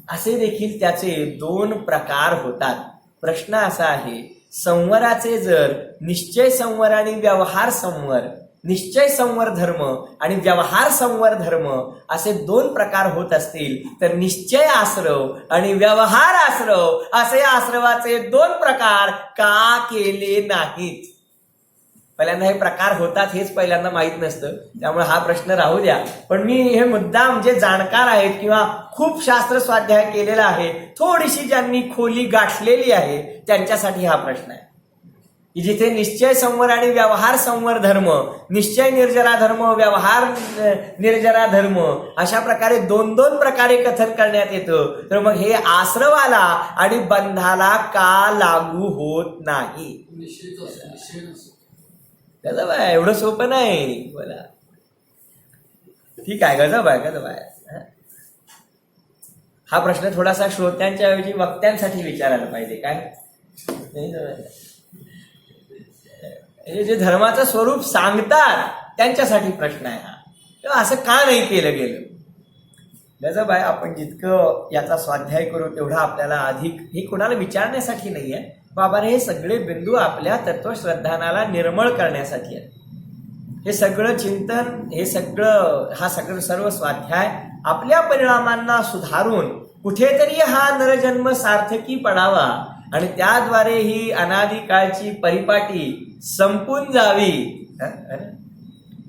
असे देखील त्याचे 2 प्रकार होतात. प्रश्न असा आहे, संवराचे जर निश्चय संवर आणि व्यवहार संवर, निश्चय संवर धर्म आणि व्यवहार संवर धर्म असे 2 प्रकार होत असतील, तर निश्चय आश्रव आणि व्यवहार आश्रव असे आश्रवाचे 2 प्रकार का केले नाहीत? पहिल्यांदा हे प्रकार होतात हेच पहिल्यांदा माहीत नसतं, त्यामुळे हा प्रश्न राहू द्या. पण मी हे मुद्दाम जे जाणकार आहेत किंवा खूप शास्त्र स्वाध्याय केलेला आहे, थोडीशी ज्यांनी खोली गाठलेली आहे त्यांच्यासाठी हा प्रश्न आहे की जिथे निश्चय संवर आणि व्यवहार संवर धर्म, निश्चय निर्जरा धर्म, व्यवहार निर्जरा धर्म अशा प्रकारे 2 प्रकारे कथन करण्यात येतं, तर मग हे आश्रवाला आणि बंधाला का लागू होत नाही? गजब आहे, एवढं सोपं नाही. बोला ठीक आहे, गजब आहे, गजब आहे. हा प्रश्न थोडासा श्रोत्यांच्या ऐवजी वक्त्यांसाठी विचारायला पाहिजे. काय जे धर्माचं स्वरूप सांगतात त्यांच्यासाठी प्रश्न आहे हा. असं का नाही केलं गेलं? गजबाई, आपण जितकं याचा स्वाध्याय करू तेवढा आपल्याला अधिक, हे कोणाला विचारण्यासाठी नाहीये बाबा रे, हे सगळे बिंदू आपल्या तत्वश्रद्धानाला निर्मळ करण्यासाठी आहे. हे सगळं चिंतन, हे सगळं, हा सगळं सर्व स्वाध्याय आपल्या परिणामांना सुधारून कुठेतरी हा नरजन्म सार्थकी पडावा आणि त्याद्वारे ही अनादी काळची परिपाटी संपून जावी.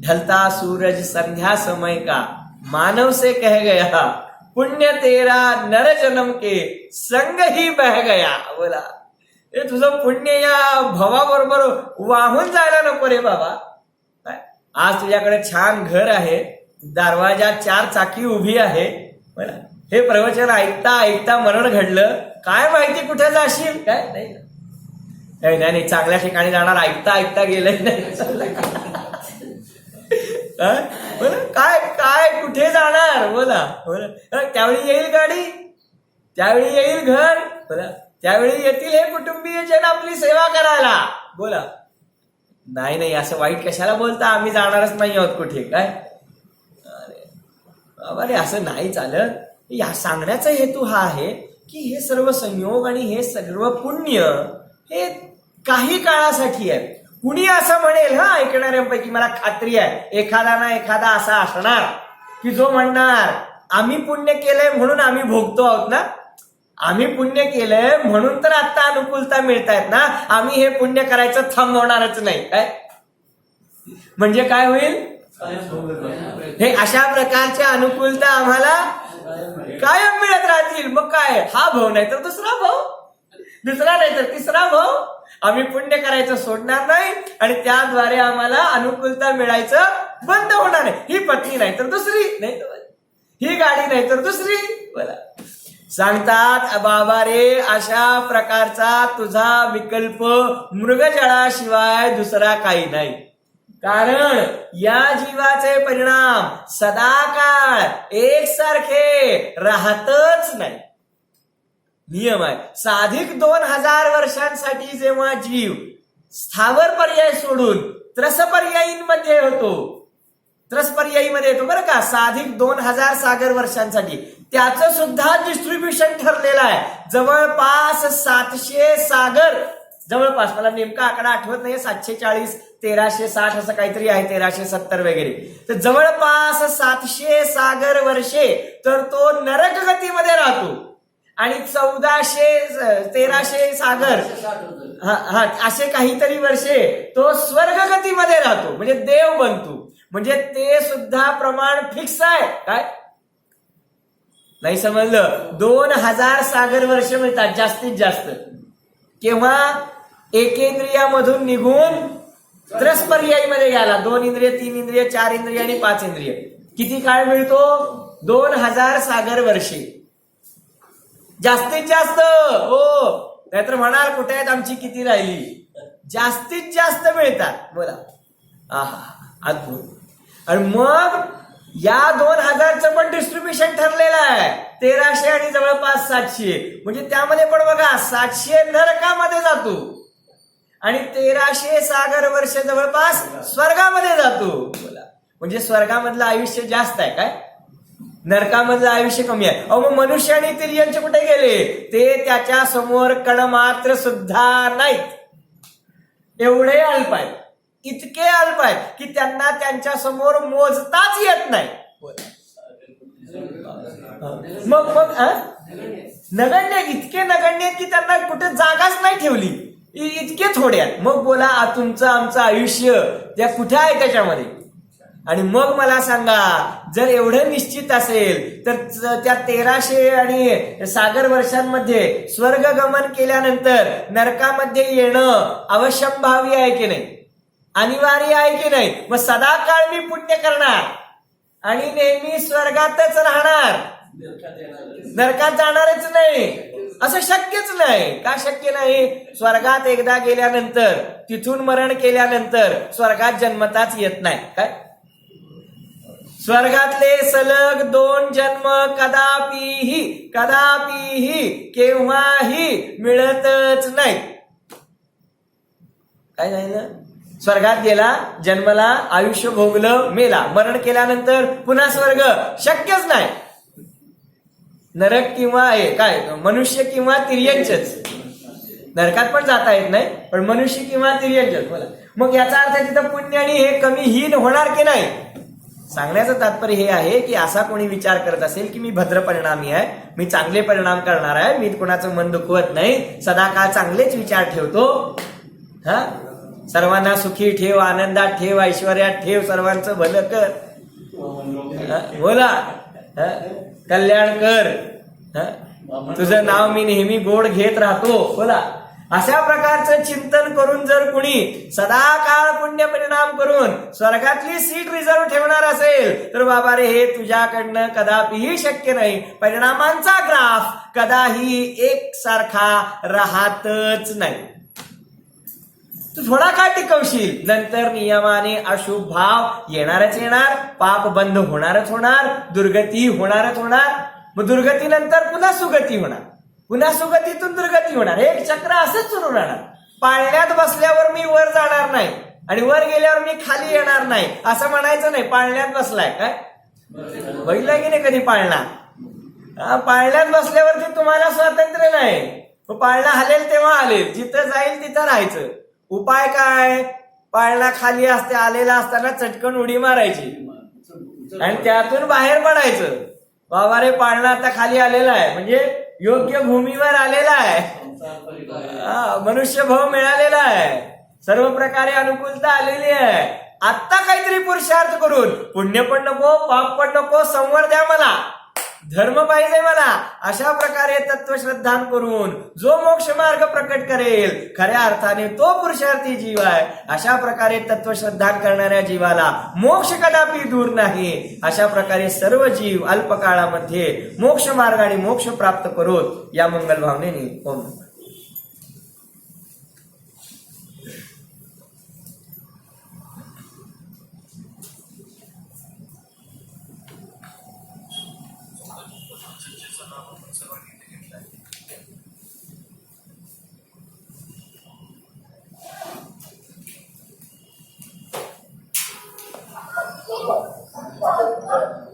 ढलता सूरज संध्या समय का मानव से कह गया, पुण्य तेरा नर जन्म के संग ही बह गया. बोला, हे तुझं पुण्य या भवाबरोबर वाहून जायला नको रे बाबा. आज तुझ्याकडे छान घर आहे, दरवाजा 4 चाकी उभी आहे. बोला, हे प्रवचन ऐकता ऐकता मरण घडलं, काय माहिती कुठे जाशील, काय नाही नाही, चांगल्या ठिकाणी जाणार, ऐकता ऐकता गेलंय नाही. बोला, काय काय कुठे जाणार. बोला बोला, त्यावेळी येईल गाडी, त्यावेळी येईल घर, बोला त्यावेळी येतील हे कुटुंबीय जन आपली सेवा करायला. बोला, नाही नाही असं वाईट कशाला बोलता, आम्ही जाणारच नाही आहोत कुठे, काय अरे बाबा रे, असं नाही चालत. या सांगण्याचा हेतू हा आहे की हे सर्व संयोग आणि हे सर्व पुण्य हे काही काळासाठी आहे. कुणी असं म्हणेल, हा ऐकणाऱ्यांपैकी मला खात्री आहे, एखादा ना एखादा असा असणार की जो म्हणणार आम्ही पुण्य केलंय म्हणून आम्ही भोगतो आहोत ना, आम्ही पुण्य केलंय म्हणून तर आता अनुकूलता मिळतायत ना, आम्ही हे पुण्य करायचं थांबवणारच नाही. काय म्हणजे काय होईल, हे अशा प्रकारच्या अनुकूलता आम्हाला कायम मिळत राहतील. मग काय, हा भाव नाही तर दुसरा भाव, दुसरा नाही तर तिसरा भाव, आम्ही पुण्य करायचं सोडणार नाही आणि त्याद्वारे आम्हाला अनुकूलता मिळायचं बंद होणार नाही. ही पत्नी नाही तर दुसरी, नाही तर ही गाडी नाही तर दुसरी. बोला, सांगतात बाबा रे, अशा प्रकारचा तुझा विकल्प मृगजळाशिवाय दुसरा काही नाही. कारण या जीवाचे परिणाम सदाकाळ एकसारखे राहतच नाही. नियम आहे, साधिक 2000 वर्षांसाठी जेव्हा जीव स्थावर पर्याय सोडून त्रसपर्यायींमध्ये होतो, त्रसपर्यायीमध्ये येतो बरं का, साधिक 2000 सागर वर्षांसाठी, त्याचं सुद्धा डिस्ट्रीब्युशन ठरलेलं आहे. जवळपास 700 सागर, जवळपास, मला नेमका आकडा आठवत नाहीये, 740 1360 असं काहीतरी आहे, 1370 वगैरे. तर जवळपास 700 सागर वर्षे तर तो नरक गतीमध्ये राहतो आणि 1300 सागर, हा असे काहीतरी वर्षे तो स्वर्ग गतीमध्ये राहतो, म्हणजे देव बनतो. म्हणजे ते सुद्धा प्रमाण फिक्स आहे. काय नाही समजलं, 2000 सागर वर्ष मिळतात जास्तीत जास्त. केव्हा एकेंद्रियामधून निघून त्रसपर्यायीमध्ये गेला, 2 इंद्रिय, 3 इंद्रिय, 4 इंद्रिय आणि 5 इंद्रिय, किती काळ मिळतो, 2000 सागर वर्षे जास्तीत जास्त. हो, नाहीतर म्हणाल कुठे आहेत आमची किती राहिली, जास्तीत जास्त मिळतात. बोला, आहा अद्भुत. आणि मग या 2000चं पण डिस्ट्रीब्युशन ठरलेलं आहे, 1300 आणि जवळपास 700. म्हणजे त्यामध्ये पण बघा, 700 नरकामध्ये जातो आणि 1300 सागर वर्ष जवळपास स्वर्गामध्ये जातो. बोला, म्हणजे स्वर्गामधलं आयुष्य जास्त आहे, काय नरकामधलं आयुष्य कमी आहे. अहो, मग मनुष्य आणि तिर्यंचे कुठे गेले, ते त्याच्या समोर कणमात्र सुद्धा नाहीत. एवढे अल्प आहेत, इतके अल्प आहेत की त्यांना त्यांच्या समोर मोजताच येत नाही. मग मग नगण्य, इतके नगण्य आहेत की त्यांना कुठे जागाच नाही ठेवली, इतके थोडे आहेत. मग बोला, तुमचं आमचं आयुष्य त्या कुठे आहे त्याच्यामध्ये. आणि मग मला सांगा, जर एवढं निश्चित असेल तर त्या 1300 आणि सागर वर्षांमध्ये स्वर्गगमन केल्यानंतर नरकामध्ये येणं अवश्यंभावी आहे की नाही, अनिवार्य आहे की नाही. मग सदाकाळ मी पुण्य करणार आणि नेहमी स्वर्गातच राहणार, नरकात जाणारच नाही, असं शक्यच नाही. का शक्य नाही, स्वर्गात एकदा गेल्यानंतर, तिथून मरण केल्यानंतर स्वर्गात जन्मताच येत नाही. काय स्वर्गातले सलग 2 जन्म कदापिही केव्हाही मिळतच नाही. काय नाही ना, स्वर्गात गेला, जन्मला, आयुष्य भोगलं, मेला, मरण केल्यानंतर पुन्हा स्वर्ग शक्यच नाही. नरक किंवा हे काय मनुष्य किंवा तिर्यंचच. नरकात पण जाता येत नाही, पण मनुष्य किंवा तिर्यंचच. बोला मग याचा अर्थ तिथं पुण्य आणि हे कमी हीन होणार की नाही. सांगण्याचं तात्पर्य हे आहे की असा कोणी विचार करत असेल की मी भद्र परिणामी आहे, मी चांगले परिणाम करणार आहे, मी कोणाचं मन दुखवत नाही, सदाकाळ चांगलेच विचार ठेवतो, हा सर्वांना सुखी ठेव, आनंदात ठेव, ऐश्वर्यात ठेव, सर्वांचं भलं कर, बोला कल्याण कर, तुझं नाव मी नेहमी गोड घेत राहतो, बोला अशा प्रकारचं चिंतन करून जर कुणी सदा काळ पुण्य परिणाम करून स्वर्गातली सीट रिझर्व ठेवणार असेल तर बाबा रे हे तुझ्याकडनं कदापिही शक्य नाही. परिणामांचा ग्राफ कदाही एकसारखा राहतच नाही. तू थोडा काळ टिकवशील, नंतर नियमाने अशुभ भाव येणारच येणार, पाप बंद होणारच होणार, दुर्गती होणारच होणार. मग दुर्गतीनंतर पुन्हा सुगती होणार, पुन्हा सुगतीतून दुर्गती होणार. एक चक्र असंच सुरू राहणार. पाळण्यात बसल्यावर मी वर जाणार नाही आणि वर गेल्यावर मी खाली येणार नाही असं म्हणायचं नाही. पाळण्यात बसलाय काय बघितलं की नाही कधी पाळणा? पाळण्यात बसल्यावरती तुम्हाला स्वातंत्र्य नाही. पाळणा हलेल तेव्हा हलेल, जिथं जाईल तिथं राहायचं. उपाय काय? पाळणा खाली असते आलेला असताना चटकन उडी मारायची आणि त्यातून बाहेर पडायचं. बाबा रे पाळणा आता खाली आलेला आहे म्हणजे योग्य भूमीवर आलेला आहे, मनुष्य भाव मिळालेला आहे, सर्व प्रकारे अनुकूलता आलेली आहे. आत्ता काहीतरी पुरुषार्थ करून पुण्य पण नको, पाप पण नको, संवर द्या मला, धर्म पाहिजे मला, अशा प्रकारे तत्वश्रद्धान करून जो मोक्ष मार्ग प्रकट करेल खऱ्या अर्थाने तो पुरुषार्थी जीव आहे. अशा प्रकारे तत्वश्रद्धान करणाऱ्या जीवाला मोक्ष कदापि दूर नाही. अशा प्रकारे सर्व जीव अल्पकाळामध्ये मोक्ष मार्ग आणि मोक्ष प्राप्त करोत या मंगल भावनेने ओम. सर्वांनी